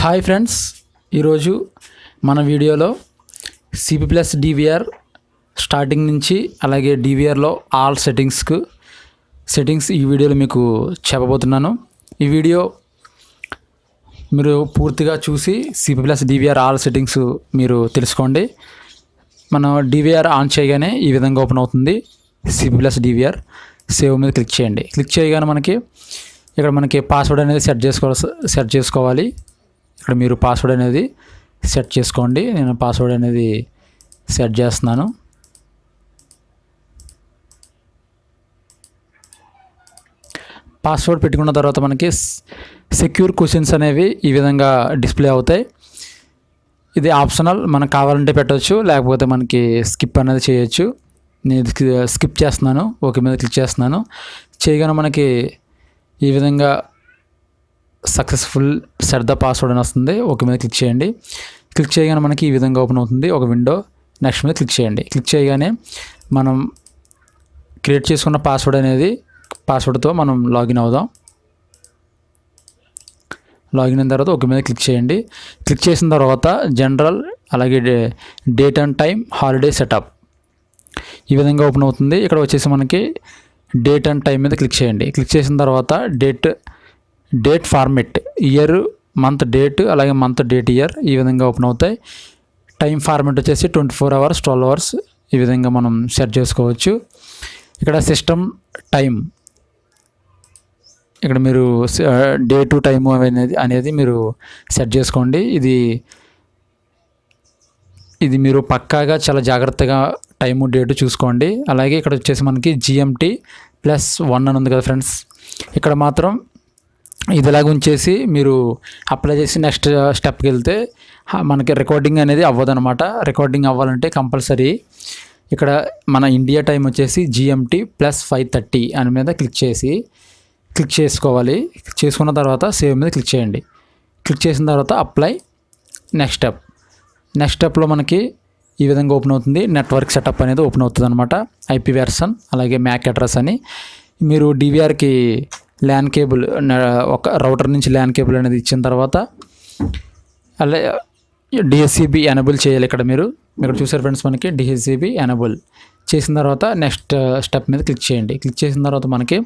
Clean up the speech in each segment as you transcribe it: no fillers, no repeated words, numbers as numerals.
Hi friends, ఈరోజు మన వీడియోలో సిపి ప్లస్ డివిఆర్ స్టార్టింగ్ నుంచి అలాగే డివిఆర్లో ఆల్ సెట్టింగ్స్ ఈ వీడియోలో మీకు చెప్పబోతున్నాను. ఈ వీడియో మీరు పూర్తిగా చూసి CP plus DVR all settings మీరు తెలుసుకోండి. మనం డివిఆర్ ఆన్ చేయగానే ఈ విధంగా ఓపెన్ అవుతుంది. సిపి ప్లస్ డివిఆర్ సేవ్ మీద క్లిక్ చేయండి. క్లిక్ చేయగానే మనకి పాస్వర్డ్ అనేది సెట్ చేసుకోవాలి. ఇక్కడ మీరు పాస్వర్డ్ అనేది సెట్ చేసుకోండి. నేను పాస్వర్డ్ అనేది సెట్ చేస్తున్నాను. పాస్వర్డ్ పెట్టుకున్న తర్వాత మనకి సెక్యూర్ క్వశ్చన్స్ అనేవి ఈ విధంగా డిస్ప్లే అవుతాయి. ఇది ఆప్షనల్, మనకు కావాలంటే పెట్టవచ్చు, లేకపోతే మనకి స్కిప్ అనేది చేయొచ్చు. నేను స్కిప్ చేస్తున్నాను. ఓకే మీద క్లిక్ చేస్తున్నాను. చేయగానే మనకి ఈ విధంగా సక్సెస్ఫుల్ సెట్ ద పాస్వర్డ్ అని వస్తుంది. ఓకే మీద క్లిక్ చేయండి. క్లిక్ చేయగానే మనకి ఈ విధంగా ఓపెన్ అవుతుంది ఒక విండో. నెక్స్ట్ మీద క్లిక్ చేయండి. క్లిక్ చేయగానే మనం క్రియేట్ చేసుకున్న పాస్వర్డ్తో మనం లాగిన్ అవుదాం. లాగిన్ అయిన తర్వాత ఓకే మీద క్లిక్ చేయండి. క్లిక్ చేసిన తర్వాత జనరల్ అలాగే date and time holiday setup ఈ విధంగా ఓపెన్ అవుతుంది. ఇక్కడ వచ్చేసి మనకి డేట్ అండ్ టైం మీద క్లిక్ చేయండి. క్లిక్ చేసిన తర్వాత date format, year month date అలాగే మంత్ డేట్ ఇయర్ ఈ విధంగా ఓపెన్ అవుతాయి. టైం ఫార్మెట్ వచ్చేసి 24 hours 12 hours ఈ విధంగా మనం సెట్ చేసుకోవచ్చు. ఇక్కడ సిస్టమ్ టైం, ఇక్కడ మీరు డే టు టైము అనేది మీరు సెట్ చేసుకోండి. ఇది మీరు పక్కాగా చాలా జాగ్రత్తగా టైము డేటు చూసుకోండి. అలాగే ఇక్కడ వచ్చేసి మనకి GMT +1 అని ఉంది కదా ఫ్రెండ్స్, ఇక్కడ మాత్రం ఇదిలాగా ఉంచేసి మీరు అప్లై చేసి నెక్స్ట్ స్టెప్కి వెళ్తే మనకి రికార్డింగ్ అనేది అవ్వదన్నమాట. రికార్డింగ్ అవ్వాలంటే కంపల్సరీ ఇక్కడ మన ఇండియా టైం వచ్చేసి GMT +5:30 అని మీద క్లిక్ చేసుకోవాలి. చేసుకున్న తర్వాత సేవ్ మీద క్లిక్ చేయండి. క్లిక్ చేసిన తర్వాత అప్లై నెక్స్ట్ స్టెప్లో మనకి ఈ విధంగా ఓపెన్ అవుతుంది. నెట్వర్క్ సెటప్ అనేది ఓపెన్ అవుతుంది అనమాట. IP వెర్షన్ అలాగే MAC అడ్రస్ అని మీరు డివిఆర్కి ల్యాన్ కేబుల్, ఒక రౌటర్ నుంచి ల్యాన్ కేబుల్ అనేది ఇచ్చిన తర్వాత అలాగే DHCP ఎనేబుల్ చేయాలి. ఇక్కడ చూసారు ఫ్రెండ్స్, మనకి DHCP ఎనేబుల్ చేసిన తర్వాత నెక్స్ట్ స్టెప్ మీద క్లిక్ చేయండి. క్లిక్ చేసిన తర్వాత మనకి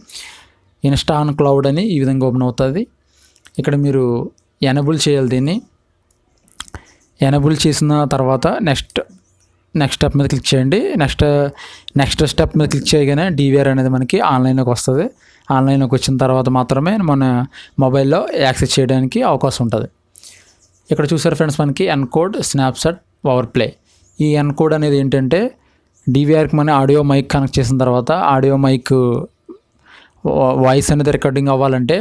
ఇన్స్టా ఆన్ క్లౌడ్ అని ఈ విధంగా ఓపెన్ అవుతుంది. ఇక్కడ మీరు ఎనేబుల్ చేయాలి. దీన్ని ఎనేబుల్ చేసిన తర్వాత నెక్స్ట్ స్టెప్ మీద క్లిక్ చేయండి. నెక్స్ట్ స్టెప్ మీద క్లిక్ చేయగానే డివిఆర్ అనేది మనకి ఆన్లైన్లోకి వస్తుంది. ఆన్లైన్లోకి వచ్చిన తర్వాత మాత్రమే మన మొబైల్లో యాక్సెస్ చేయడానికి అవకాశం ఉంటుంది. ఇక్కడ చూసారు ఫ్రెండ్స్, మనకి ఎన్కోడ్ స్నాప్షాట్ పవర్ ప్లే. ఈ ఎన్కోడ్ అనేది ఏంటంటే డివిఆర్కి మన ఆడియో మైక్ కనెక్ట్ చేసిన తర్వాత ఆడియో మైక్ వాయిస్ అనేది రికార్డింగ్ అవ్వాలంటే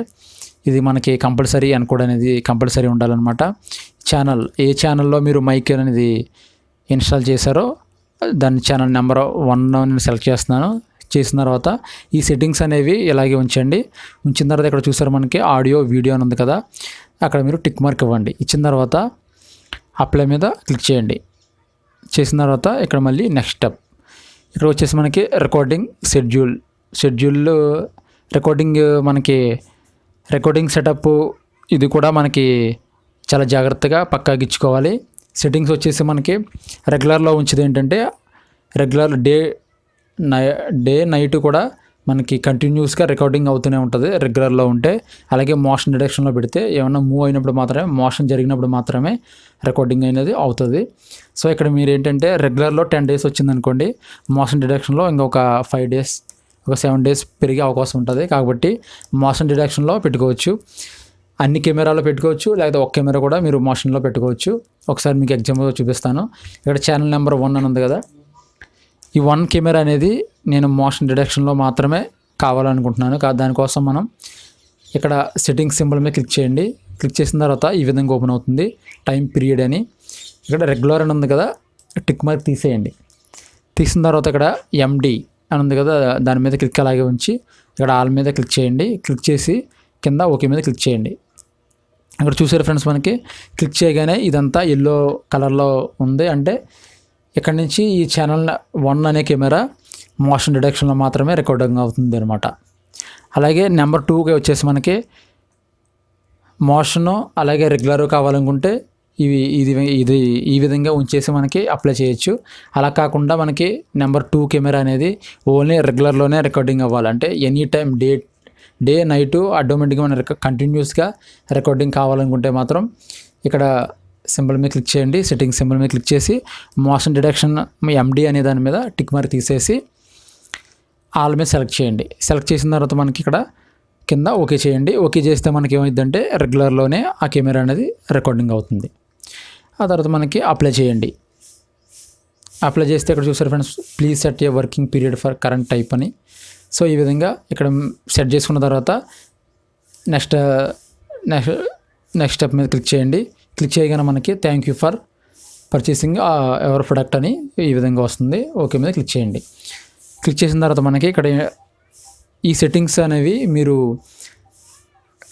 ఇది మనకి కంపల్సరీ ఎన్కోడ్ అనేది కంపల్సరీ ఉండాలన్నమాట. ఏ ఛానల్లో మీరు మైక్ అనేది ఇన్స్టాల్ చేశారో దాని ఛానల్ నెంబర్ 1 నేను సెలెక్ట్ చేస్తున్నాను. చేసిన తర్వాత ఈ సెట్టింగ్స్ అనేవి ఇలాగే ఉంచండి. ఉంచిన తర్వాత ఇక్కడ చూసారు మనకి ఆడియో వీడియో అని ఉంది కదా, అక్కడ మీరు టిక్ మార్క్ ఇవ్వండి. ఇచ్చిన తర్వాత అప్లై మీద క్లిక్ చేయండి. చేసిన తర్వాత ఇక్కడ మళ్ళీ నెక్స్ట్ స్టెప్, ఇక్కడ వచ్చేసి మనకి రికార్డింగ్ షెడ్యూల్ రికార్డింగ్ సెటప్ ఇది కూడా మనకి చాలా జాగ్రత్తగా పక్కాగా ఇచ్చుకోవాలి. సెట్టింగ్స్ వచ్చేసి మనకి రెగ్యులర్లో ఉంచేది ఏంటంటే రెగ్యులర్ డే నైట్ కూడా మనకి కంటిన్యూస్గా రికార్డింగ్ అవుతూనే ఉంటుంది రెగ్యులర్లో ఉంటే. అలాగే మోషన్ డిటెక్షన్లో పెడితే ఏమన్నా మూవ్ అయినప్పుడు మాత్రమే, మోషన్ జరిగినప్పుడు మాత్రమే రికార్డింగ్ అనేది అవుతుంది. సో ఇక్కడ మీరు ఏంటంటే రెగ్యులర్లో 10 days వచ్చిందనుకోండి, మోషన్ డిటెక్షన్లో ఇంకొక 5 days, ఒక 7 days పెరిగే అవకాశం ఉంటుంది. కాబట్టి మోషన్ డిటెక్షన్లో పెట్టుకోవచ్చు. అన్ని కెమెరాలో పెట్టుకోవచ్చు, లేకపోతే ఒక కెమెరా కూడా మీరు మోషన్లో పెట్టుకోవచ్చు. ఒకసారి మీకు ఎగ్జాంపుల్గా చూపిస్తాను. ఇక్కడ ఛానల్ నెంబర్ 1 అని ఉంది కదా, ఈ 1 కెమెరా అనేది నేను మోషన్ డిటెక్షన్లో మాత్రమే కావాలనుకుంటున్నాను. దానికోసం మనం ఇక్కడ సెట్టింగ్స్ సింబల్ మీద క్లిక్ చేయండి. క్లిక్ చేసిన తర్వాత ఈ విధంగా ఓపెన్ అవుతుంది. టైం పీరియడ్ అని ఇక్కడ రెగ్యులర్ అని ఉంది కదా, టిక్ మార్క్ తీసేయండి. తీసిన తర్వాత ఇక్కడ MD అని ఉంది కదా, దాని మీద క్లిక్ అలాగే ఉంచి ఇక్కడ ఆల్ మీద క్లిక్ చేయండి. క్లిక్ చేసి కింద ఓకే మీద క్లిక్ చేయండి. ఇక్కడ చూసారు ఫ్రెండ్స్, మనకి క్లిక్ చేయగానే ఇదంతా ఎల్లో కలర్లో ఉంది. అంటే ఇక్కడ నుంచి ఈ ఛానల్ 1 అనే కెమెరా మోషన్ డిటెక్షన్లో మాత్రమే రికార్డింగ్ అవుతుంది అనమాట. అలాగే నెంబర్ 2కి వచ్చేసి మనకి మోషను అలాగే రెగ్యులర్ కావాలనుకుంటే ఇది ఈ విధంగా ఉంచేసి మనకి అప్లై చేయొచ్చు. అలా కాకుండా మనకి నెంబర్ 2 కెమెరా అనేది ఓన్లీ రెగ్యులర్లోనే రికార్డింగ్ అవ్వాలి. అంటే ఎనీ టైం డే నైటు ఆటోమేటిక్గా మన కంటిన్యూస్గా రికార్డింగ్ కావాలనుకుంటే మాత్రం ఇక్కడ సింబల్ మీద క్లిక్ చేయండి. సెట్టింగ్ సింబల్ మీద క్లిక్ చేసి మోషన్ డిటెక్షన్ MD అనే దాని మీద టిక్ మార్క్ తీసేసి ఆల్ మీద సెలెక్ట్ చేయండి. సెలెక్ట్ చేసిన తర్వాత మనకి ఇక్కడ కింద ఓకే చేయండి. ఓకే చేస్తే మనకి ఏమైందంటే రెగ్యులర్లోనే ఆ కెమెరా అనేది రికార్డింగ్ అవుతుంది. ఆ తర్వాత మనకి అప్లై చేయండి. అప్లై చేస్తే ఇక్కడ చూసారు friends, please set A working period for current type అని. సో ఈ విధంగా ఇక్కడ సెట్ చేసుకున్న తర్వాత నెక్స్ట్ స్టెప్ మీద క్లిక్ చేయండి. క్లిక్ చేయగానే మనకి thank you for purchasing ever product అని ఈ విధంగా వస్తుంది. ఓకే మీద క్లిక్ చేయండి. క్లిక్ చేసిన తర్వాత మనకి ఇక్కడ ఈ సెట్టింగ్స్ అనేవి మీరు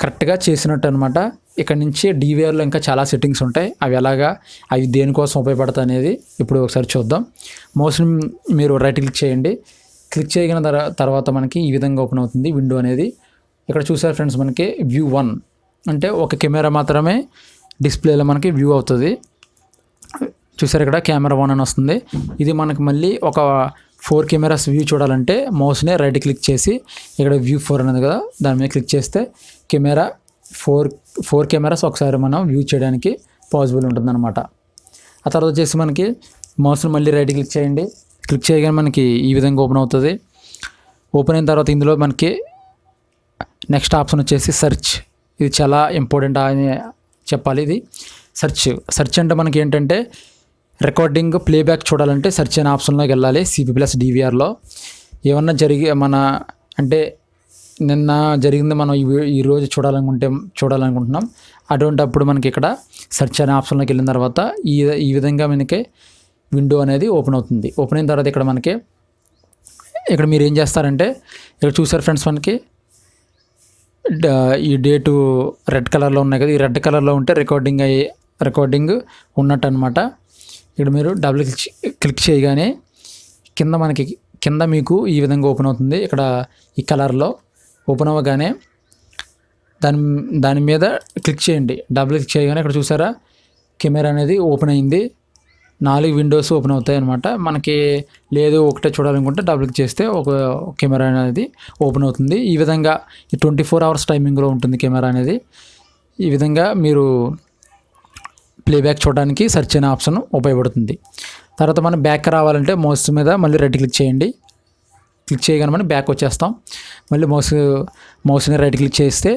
కరెక్ట్గా చేసినట్టు అనమాట. ఇక్కడ నుంచి DVRలో ఇంకా చాలా సెట్టింగ్స్ ఉంటాయి. అవి దేనికోసం ఉపయోగపడతాయి అనేది ఇప్పుడు ఒకసారి చూద్దాం. మౌస్ని మీరు రైట్ క్లిక్ చేయండి. క్లిక్ చేయగిన తర్వాత మనకి ఈ విధంగా ఓపెన్ అవుతుంది విండో అనేది. ఇక్కడ చూసారు ఫ్రెండ్స్, మనకి వ్యూ 1 అంటే ఒక కెమెరా మాత్రమే డిస్ప్లేలో మనకి వ్యూ అవుతుంది. చూసారు ఇక్కడ కెమెరా 1 అని వస్తుంది. ఇది మనకి మళ్ళీ ఒక 4 కెమెరాస్ వ్యూ చూడాలంటే మౌస్ని రైట్ క్లిక్ చేసి ఇక్కడ వ్యూ 4 అనేది కదా, దాని మీద క్లిక్ చేస్తే కెమెరా 4 కెమెరాస్ ఒకసారి మనం వ్యూ చేయడానికి పాసిబుల్ ఉంటుందన్నమాట. ఆ తర్వాత వచ్చేసి మనకి మౌస్ని మళ్ళీ రైట్ క్లిక్ చేయండి. క్లిక్ చేయగానే మనకి ఈ విధంగా ఓపెన్ అవుతుంది. ఓపెన్ అయిన తర్వాత ఇందులో మనకి నెక్స్ట్ ఆప్షన్ వచ్చేసి సెర్చ్. ఇది చాలా ఇంపార్టెంట్ అని చెప్పాలి. ఇది సెర్చ్ అంటే మనకి ఏంటంటే రికార్డింగ్ ప్లేబ్యాక్ చూడాలంటే సెర్చ్ అనే ఆప్షన్లోకి వెళ్ళాలి. CP+ DVRలో ఏమన్నా అంటే నిన్న జరిగింది మనం ఈరోజు చూడాలనుకుంటున్నాం. అటువంటిప్పుడు మనకి ఇక్కడ సెర్చ్ అనే ఆప్షన్లోకి వెళ్ళిన తర్వాత ఈ విధంగా మనకి విండో అనేది ఓపెన్ అవుతుంది. ఓపెన్ అయిన తర్వాత ఇక్కడ మీరు ఏం చేస్తారంటే ఇక్కడ చూసారు ఫ్రెండ్స్, మనకి ఈ డేటు రెడ్ కలర్లో ఉన్నాయి కదా, ఈ రెడ్ కలర్లో ఉంటే రికార్డింగ్ ఉన్నట్టు అనమాట. ఇక్కడ మీరు డబుల్ క్లిక్ చేయగానే కింద మీకు ఈ విధంగా ఓపెన్ అవుతుంది. ఇక్కడ ఈ కలర్లో ఓపెన్ అవ్వగానే దాని మీద క్లిక్ చేయండి. డబుల్ క్లిక్ చేయగానే ఇక్కడ చూసారా కెమెరా అనేది ఓపెన్ అయింది. 4 విండోస్ ఓపెన్ అవుతాయి అనమాట. మనకి లేదు ఒకటే చూడాలనుకుంటే డబుల్ క్లిక్ చేస్తే ఒక కెమెరా అనేది ఓపెన్ అవుతుంది. ఈ విధంగా 24 అవర్స్ టైమింగ్లో ఉంటుంది కెమెరా అనేది. ఈ విధంగా మీరు ప్లేబ్యాక్ చూడడానికి సెర్చ్ అనే ఆప్షన్ ఉపయోగపడుతుంది. తర్వాత మనం బ్యాక్ రావాలంటే మౌస్ మీద మళ్ళీ రైట్ క్లిక్ చేయండి. క్లిక్ చేయగానే మనం బ్యాక్ వచ్చేస్తాం. మళ్ళీ మౌస్ని రైట్ క్లిక్ చేస్తే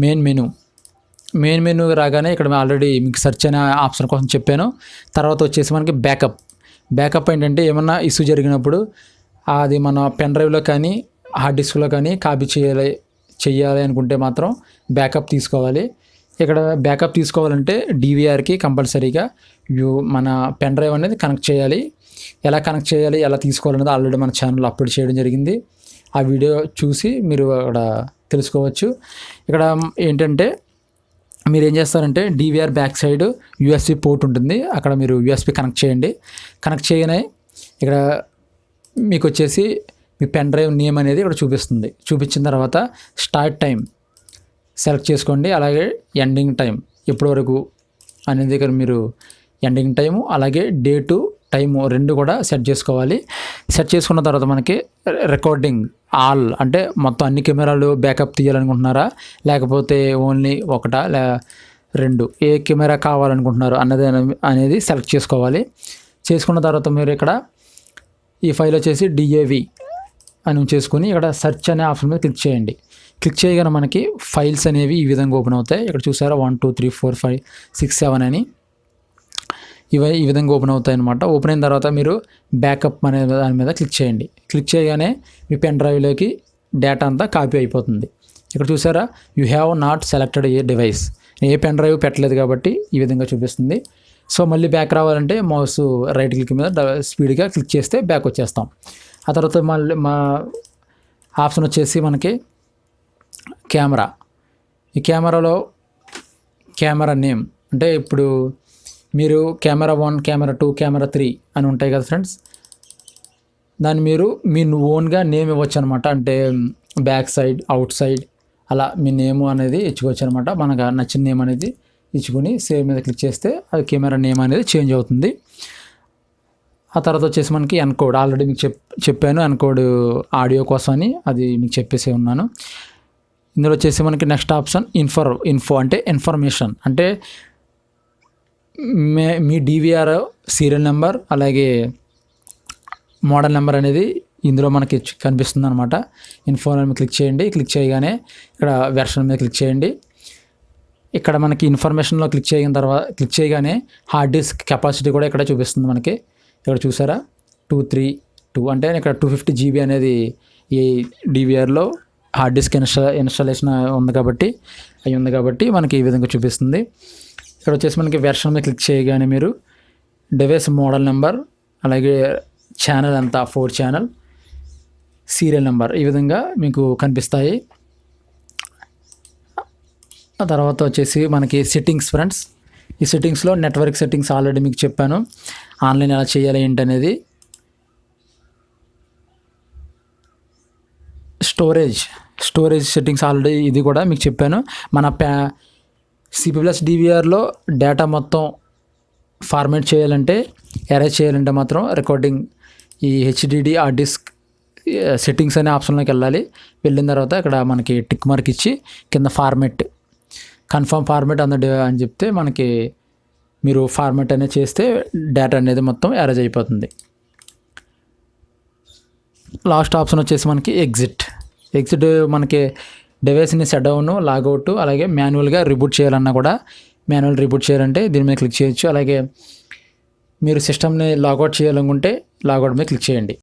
మెయిన్ మెనూ రాగానే ఇక్కడ ఆల్రెడీ మీకు సెర్చ్ అనే ఆప్షన్ కోసం చెప్పాను. తర్వాత వచ్చేసి మనకి బ్యాకప్ ఏంటంటే ఏమన్నా ఇష్యూ జరిగినప్పుడు అది మన పెన్ డ్రైవ్లో కానీ హార్డ్ డిస్క్లో కానీ కాపీ చేయాలి అనుకుంటే మాత్రం బ్యాకప్ తీసుకోవాలి. ఇక్కడ బ్యాకప్ తీసుకోవాలంటే DVRకి కంపల్సరీగా మన పెన్ డ్రైవ్ అనేది కనెక్ట్ చేయాలి. ఎలా కనెక్ట్ చేయాలి, ఎలా తీసుకోవాలనేది ఆల్రెడీ మన ఛానల్లో అప్లోడ్ చేయడం జరిగింది. ఆ వీడియో చూసి మీరు అక్కడ తెలుసుకోవచ్చు. ఇక్కడ ఏంటంటే మీరు ఏం చేస్తారంటే DVR back side USB port ఉంటుంది. అక్కడ మీరు USB కనెక్ట్ చేయండి. కనెక్ట్ చేయగానే ఇక్కడ మీకు వచ్చేసి మీ పెన్ డ్రైవ్ నేమ్ అనేది ఇక్కడ చూపిస్తుంది. చూపించిన తర్వాత స్టార్ట్ టైం సెలెక్ట్ చేసుకోండి. అలాగే ఎండింగ్ టైం ఎప్పటి వరకు అనేది ఇక్కడ మీరు ఎండింగ్ టైము అలాగే డేటు టైము 2 కూడా సెట్ చేసుకోవాలి. సెట్ చేసుకున్న తర్వాత మనకి రికార్డింగ్ ఆల్ అంటే మొత్తం అన్ని కెమెరాలు బ్యాకప్ తీయాలనుకుంటున్నారా, లేకపోతే ఓన్లీ 1 2 ఏ కెమెరా కావాలనుకుంటున్నారు అనేది సెలెక్ట్ చేసుకోవాలి. చేసుకున్న తర్వాత మీరు ఇక్కడ ఈ ఫైల్ వచ్చేసి DAV అని చేసుకుని ఇక్కడ సెర్చ్ అనే ఆప్షన్ మీద క్లిక్ చేయండి. క్లిక్ చేయగానే మనకి ఫైల్స్ అనేవి ఈ విధంగా ఓపెన్ అవుతాయి. ఇక్కడ చూసారా 1 2 3 4 5 6 7 అని ఈ విధంగా ఓపెన్ అవుతాయి అనమాట. ఓపెన్ అయిన తర్వాత మీరు బ్యాకప్ అనే దాని మీద క్లిక్ చేయండి. క్లిక్ చేయగానే మీ పెన్ డ్రైవ్లోకి డేటా అంతా కాపీ అయిపోతుంది. ఇక్కడ చూసారా you have not selected A device, a pen drive పెట్టలేదు కాబట్టి ఈ విధంగా చూపిస్తుంది. సో మళ్ళీ బ్యాక్ రావాలంటే మౌస్ రైట్ క్లిక్ మీద స్పీడ్గా క్లిక్ చేస్తే బ్యాక్ వచ్చేస్తాం. ఆ తర్వాత మళ్ళీ ఆప్షన్ వచ్చేసి మనకి కెమెరా. ఈ కెమెరాలో కెమెరా నేమ్ అంటే ఇప్పుడు మీరు కెమెరా 1 కెమెరా 2 కెమెరా 3 అని ఉంటాయి కదా ఫ్రెండ్స్. దాన్ని మీరు మీ ఓన్గా నేమ్ ఇవ్వచ్చు అనమాట. అంటే బ్యాక్ సైడ్, అవుట్ సైడ్ అలా మీ నేమ్ అనేది ఇచ్చుకోవచ్చు అనమాట. మనకు నచ్చిన నేమ్ అనేది ఇచ్చుకొని సేవ్ మీద క్లిక్ చేస్తే అది కెమెరా నేమ్ అనేది చేంజ్ అవుతుంది. ఆ తర్వాత వచ్చేసి మనకి ఎన్కోడ్ ఆల్రెడీ మీకు చెప్పాను, ఎన్కోడ్ ఆడియో కోసం అని, అది మీకు చెప్పేసి ఉన్నాను. ఇందులో వచ్చేసి మనకి నెక్స్ట్ ఆప్షన్ ఇన్ఫో అంటే ఇన్ఫర్మేషన్. అంటే మీ డివిఆర్ సీరియల్ నెంబర్ అలాగే మోడల్ నెంబర్ అనేది ఇందులో మనకి కనిపిస్తుంది అనమాట. ఇన్ఫో మీద క్లిక్ చేయండి. క్లిక్ చేయగానే ఇక్కడ వెర్షన్ మీద క్లిక్ చేయండి. ఇక్కడ మనకి ఇన్ఫర్మేషన్లో క్లిక్ చేయగానే హార్డ్ డిస్క్ కెపాసిటీ కూడా ఇక్కడ చూపిస్తుంది మనకి. ఇక్కడ చూసారా 232 అంటే ఇక్కడ 250 GB అనేది ఈ డివిఆర్లో హార్డ్ డిస్క్ ఇన్స్టాలేషన్ ఉంది కాబట్టి మనకి ఈ విధంగా చూపిస్తుంది. ఇక్కడ వచ్చేసి మనకి వెర్షన్ మీద క్లిక్ చేయగానే మీరు డివైస్ మోడల్ నెంబర్ అలాగే ఛానల్ అంతా 4 ఛానల్, సీరియల్ నెంబర్ ఈ విధంగా మీకు కనిపిస్తాయి. ఆ తర్వాత వచ్చేసి మనకి సెట్టింగ్స్ ఫ్రెండ్స్. ఈ సెట్టింగ్స్లో నెట్వర్క్ సెట్టింగ్స్ ఆల్రెడీ మీకు చెప్పాను, ఆన్లైన్ ఎలా చేయాలి ఏంటనేది. స్టోరేజ్ సెట్టింగ్స్ ఆల్రెడీ ఇది కూడా మీకు చెప్పాను. మన CP+ డివిఆర్లో డేటా మొత్తం ఫార్మాట్ చేయాలంటే, ఎరేజ్ చేయాలంటే మాత్రం రికార్డింగ్ ఈ HDD హార్డ్ డిస్క్ సెట్టింగ్స్ అనే ఆప్షన్లోకి వెళ్ళిన తర్వాత ఇక్కడ మనకి టిక్ మార్క్ ఇచ్చి కింద కన్ఫర్మ్ ఫార్మాట్ అని చెప్తే మనకి మీరు ఫార్మాట్ అనేది చేస్తే డేటా అనేది మొత్తం ఎరేజ్ అయిపోతుంది. లాస్ట్ ఆప్షన్ వచ్చేసి మనకి ఎగ్జిట్ మనకి డివైస్ని షట్ డౌన్, లాగౌట్ అలాగే మాన్యువల్గా రిబూట్ చేయాలన్నా కూడా మాన్యువల్ రిబూట్ చేయాలంటే దీని మీద క్లిక్ చేయొచ్చు. అలాగే మీరు సిస్టమ్ని లాగౌట్ చేయాలనుకుంటే లాగౌట్ మీద క్లిక్ చేయండి.